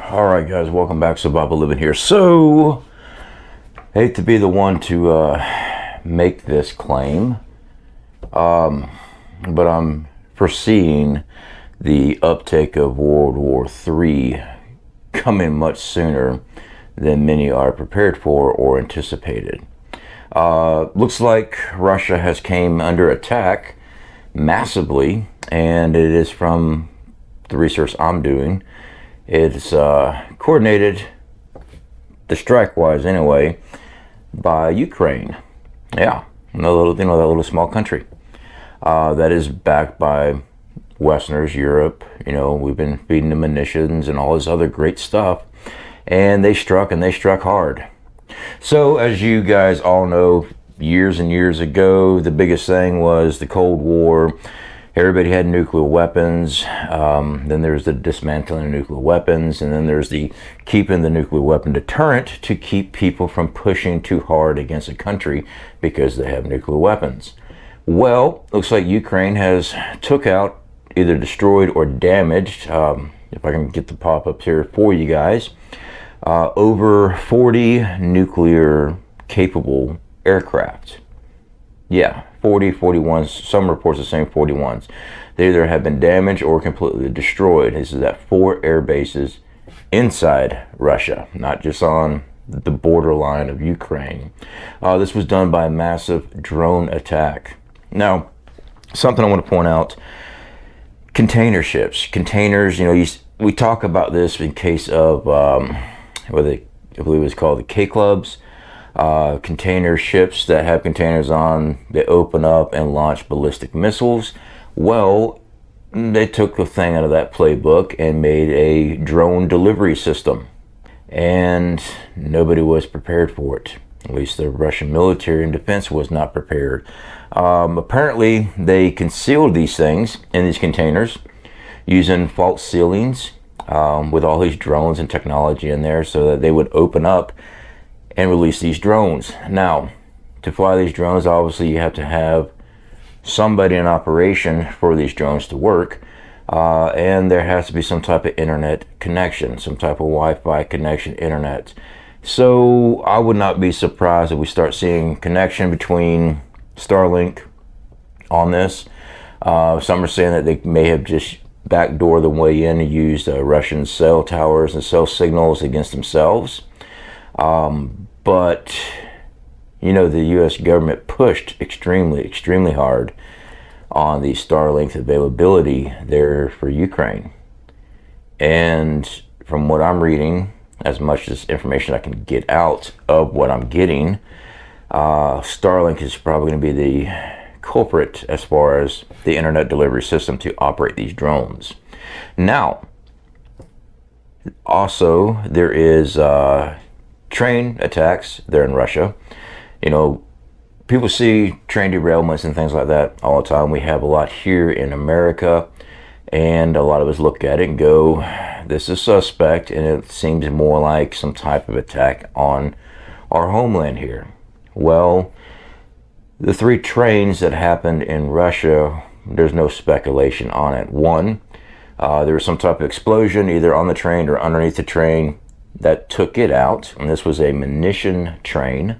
Alright guys, welcome back. Survival Living here. So, hate to be the one to make this claim, but I'm foreseeing the uptake of World War III coming much sooner than many are prepared for or anticipated. Looks like Russia has came under attack massively, and it is, from the research I'm doing, it's coordinated, the strike-wise anyway, by Ukraine. Yeah, that little small country that is backed by Westerners, Europe. You know, we've been feeding them munitions and all this other great stuff, and they struck hard. So, as you guys all know, years and years ago, the biggest thing was the Cold War. Everybody had nuclear weapons. Then there's the dismantling of nuclear weapons, and then there's the keeping the nuclear weapon deterrent to keep people from pushing too hard against a country because they have nuclear weapons. Well, looks like Ukraine has took out, either destroyed or damaged, if I can get the pop-ups here for you guys, over 40 nuclear capable aircraft. Yeah, 40, 41s, some reports are saying 41s. They either have been damaged or completely destroyed. This is at 4 air bases inside Russia, not just on the borderline of Ukraine. This was done by a massive drone attack. Now, something I want to point out, container ships. Containers, you know, we talk about this in case of, I believe it's called the K-Clubs. Container ships that have containers on, they open up and launch ballistic missiles. Well, they took the thing out of that playbook and made a drone delivery system, and nobody was prepared for it. At least the Russian military and defense was not prepared. Apparently they concealed these things in these containers using false ceilings, with all these drones and technology in there, so that they would open up and release these drones. Now, to fly these drones, obviously you have to have somebody in operation for these drones to work, and there has to be some type of internet connection, some type of Wi-Fi connection, internet. So I would not be surprised if we start seeing connection between Starlink on this. Some are saying that they may have just backdoored the way in and used Russian cell towers and cell signals against themselves. But, you know, the U.S. government pushed extremely hard on the Starlink availability there for Ukraine. And from what I'm reading, as much as information I can get out of what I'm getting, Starlink is probably going to be the culprit as far as the internet delivery system to operate these drones. Now, also, there is train attacks there in Russia. You know, people see train derailments and things like that all the time. We have a lot here in America, and a lot of us look at it and go, this is suspect, and it seems more like some type of attack on our homeland here. Well, the 3 trains that happened in Russia, there's no speculation on it. One, there was some type of explosion either on the train or underneath the train that took it out, and this was a munition train.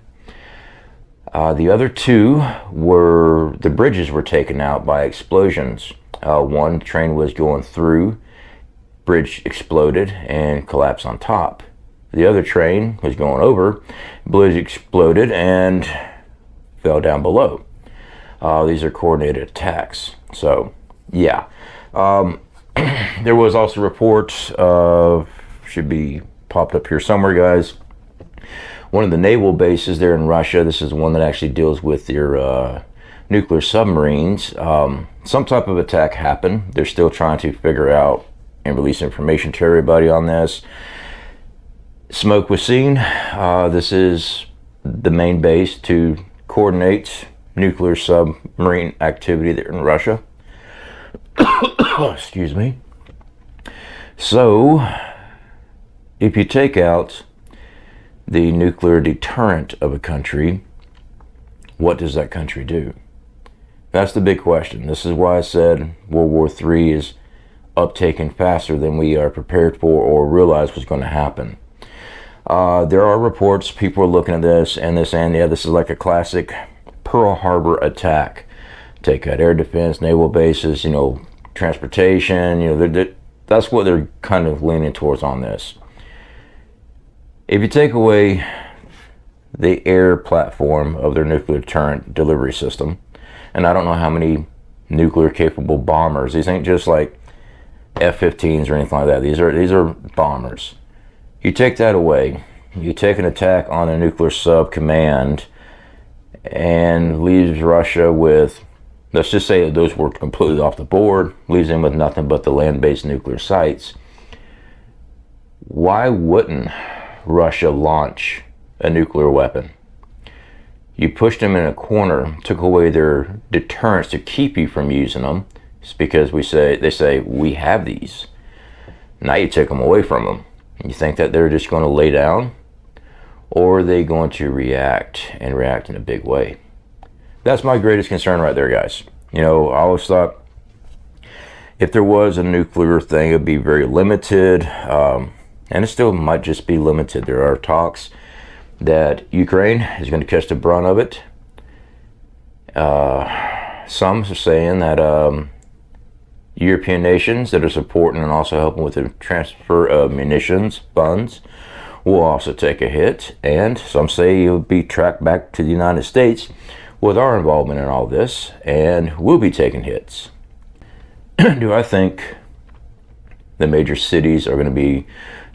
The other 2 were, the bridges were taken out by explosions. One train was going through, bridge exploded and collapsed on top. The other train was going over, bridge exploded and fell down below. These are coordinated attacks. So, yeah. There was also reports of, should be popped up here somewhere, guys, one of the naval bases there in Russia. This is one that actually deals with your nuclear submarines. Some type of attack happened. They're still trying to figure out and release information to everybody on this. Smoke was seen. This is the main base to coordinate nuclear submarine activity there in Russia. Excuse me. So, if you take out the nuclear deterrent of a country, what does that country do? That's the big question. This is why I said World War III is uptaken faster than we are prepared for or realized was going to happen. There are reports, people are looking at this and yeah, this is like a classic Pearl Harbor attack. Take out air defense, naval bases, you know, transportation, you know, that's what they're kind of leaning towards on this. If you take away the air platform of their nuclear deterrent delivery system, and I don't know how many nuclear capable bombers, these ain't just like F-15s or anything like that, these are bombers. You take that away, you take an attack on a nuclear sub command and leaves Russia with, let's just say that those were completely off the board, leaves them with nothing but the land-based nuclear sites. Why wouldn't Russia launch a nuclear weapon? You pushed them in a corner, took away their deterrence to keep you from using them. It's because they say we have these. Now you take them away from them. You think that they're just going to lay down, or are they going to react and react in a big way? That's my greatest concern right there, guys. You know, I always thought if there was a nuclear thing, it'd be very limited, and it still might just be limited. There are talks that Ukraine is going to catch the brunt of it. Some are saying that European nations that are supporting and also helping with the transfer of munitions funds will also take a hit, and some say it will be tracked back to the United States with our involvement in all this, and we'll be taking hits. Do I think the major cities are going to be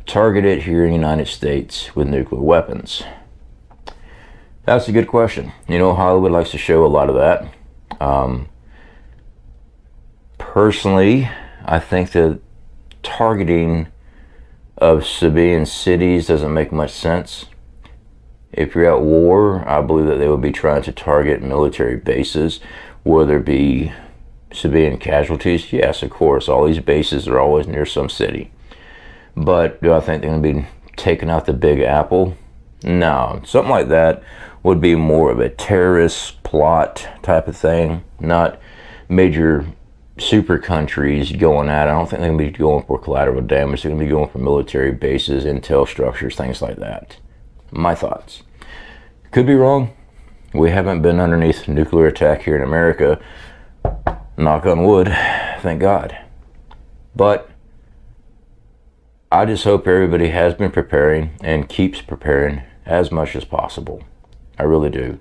targeted here in the United States with nuclear weapons? That's a good question. You know, Hollywood likes to show a lot of that. Personally, I think that targeting of civilian cities doesn't make much sense. If you're at war, I believe that they would be trying to target military bases. Will there be civilian casualties? Yes, of course. All these bases are always near some city. But do I think they're going to be taking out the Big Apple? No. Something like that would be more of a terrorist plot type of thing, not major super countries going at it. I don't think they're going to be going for collateral damage. They're going to be going for military bases, intel structures, things like that. My thoughts. Could be wrong. We haven't been underneath nuclear attack here in America. Knock on wood. Thank God. But I just hope everybody has been preparing and keeps preparing as much as possible. I really do.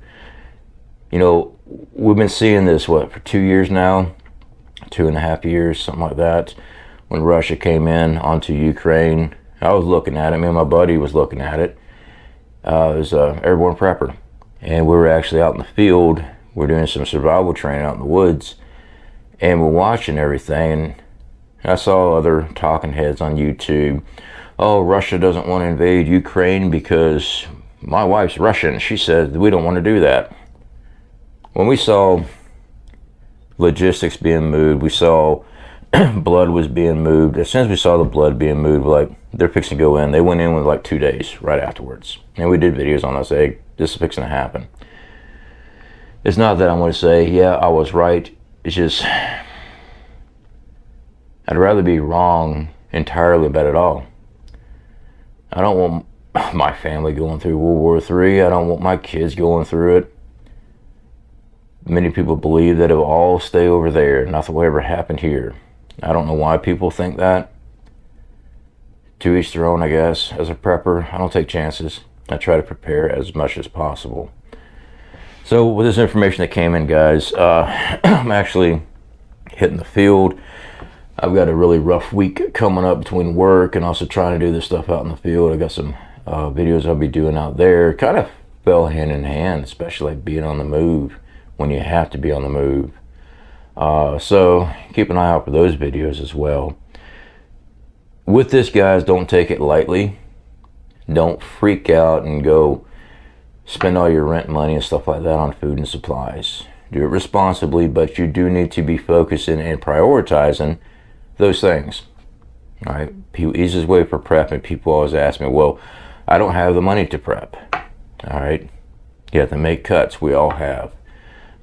You know, we've been seeing this, what, for 2 years now? 2.5 years, something like that. When Russia came in onto Ukraine, I was looking at it. Me and my buddy was looking at it. It was airborne prepper. And we were actually out in the field. We're doing some survival training out in the woods. And we're watching everything. And I saw other talking heads on YouTube. Oh, Russia doesn't want to invade Ukraine because my wife's Russian. She said we don't want to do that. When we saw logistics being moved, we saw blood was being moved. As soon as we saw the blood being moved, we're like, they're fixing to go in. They went in with like 2 days right afterwards. And we did videos on this. Hey, this is fixing to happen. It's not that I'm going to say, yeah, I was right. It's just, I'd rather be wrong entirely about it all. I don't want my family going through World War III. I don't want my kids going through it. Many people believe that it will all stay over there. Nothing will ever happen here. I don't know why people think that. To each their own, I guess. As a prepper, I don't take chances. I try to prepare as much as possible. So with this information that came in, guys, I'm actually hitting the field. I've got a really rough week coming up between work and also trying to do this stuff out in the field. I got some videos I'll be doing out there. Kind of fell hand in hand, especially like being on the move when you have to be on the move. So keep an eye out for those videos as well. With this, guys, don't take it lightly. Don't freak out and go spend all your rent money and stuff like that on food and supplies. Do it responsibly, but you do need to be focusing and prioritizing those things. All right, easiest way for prepping. People always ask me, well, I don't have the money to prep. All right, you have to make cuts. We all have.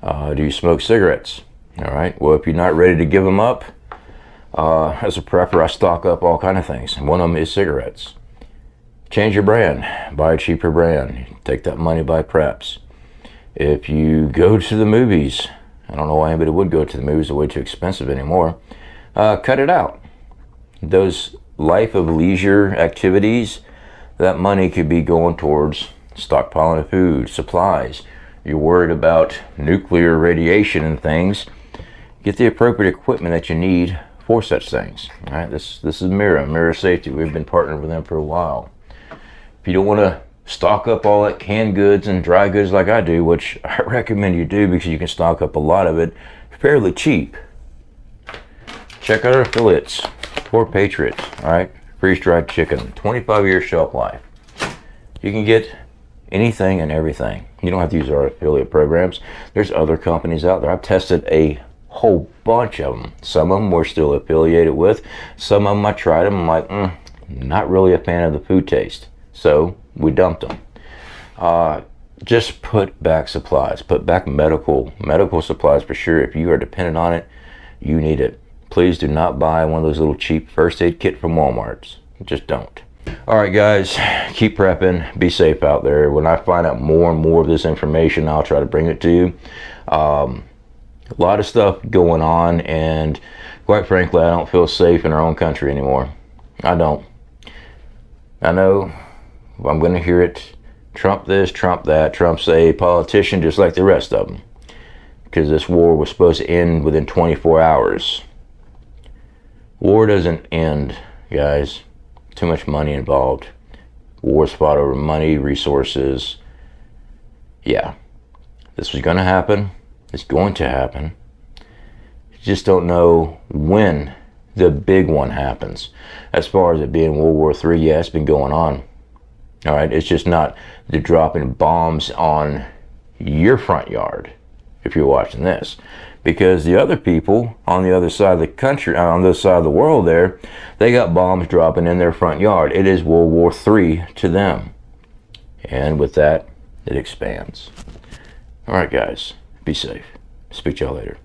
Do you smoke cigarettes? All right, well, if you're not ready to give them up, As a prepper, I stock up all kind of things, and one of them is cigarettes. Change your brand, buy a cheaper brand, take that money, buy preps. If you go to the movies, I don't know why anybody would go to the movies, they're way too expensive anymore. Cut it out. Those life of leisure activities, that money could be going towards stockpiling of food, supplies. You're worried about nuclear radiation and things, get the appropriate equipment that you need for such things. All right, this is MIRA Saftey. We've been partnered with them for a while. If you don't want to stock up all that canned goods and dry goods like I do, which I recommend you do because you can stock up a lot of it fairly cheap, check out our affiliates, Poor Patriots. All right, freeze-dried chicken, 25-year shelf life. You can get anything and everything. You don't have to use our affiliate programs. There's other companies out there. I've tested a whole bunch of them. Some of them we're still affiliated with. Some of them I tried them. I'm like, not really a fan of the food taste. So we dumped them. Just put back supplies. Put back medical supplies for sure. If you are dependent on it, you need it. Please do not buy one of those little cheap first aid kit from Walmart's. Just don't. All right, guys, keep prepping. Be safe out there. When I find out more and more of this information, I'll try to bring it to you. A lot of stuff going on, and quite frankly, I don't feel safe in our own country anymore. I don't. I know I'm going to hear it. Trump this, Trump that. Trump's a politician just like the rest of them. Because this war was supposed to end within 24 hours. War doesn't end, guys. Too much money involved. Wars fought over money, resources. Yeah. This was going to happen. It's going to happen. You just don't know when the big one happens. As far as it being World War III, yeah, it's been going on. All right, it's just not the dropping bombs on your front yard if you're watching this. Because the other people on the other side of the country, on this side of the world there, they got bombs dropping in their front yard. It is World War III to them. And with that, it expands. All right, guys. Be safe. Speak to y'all later.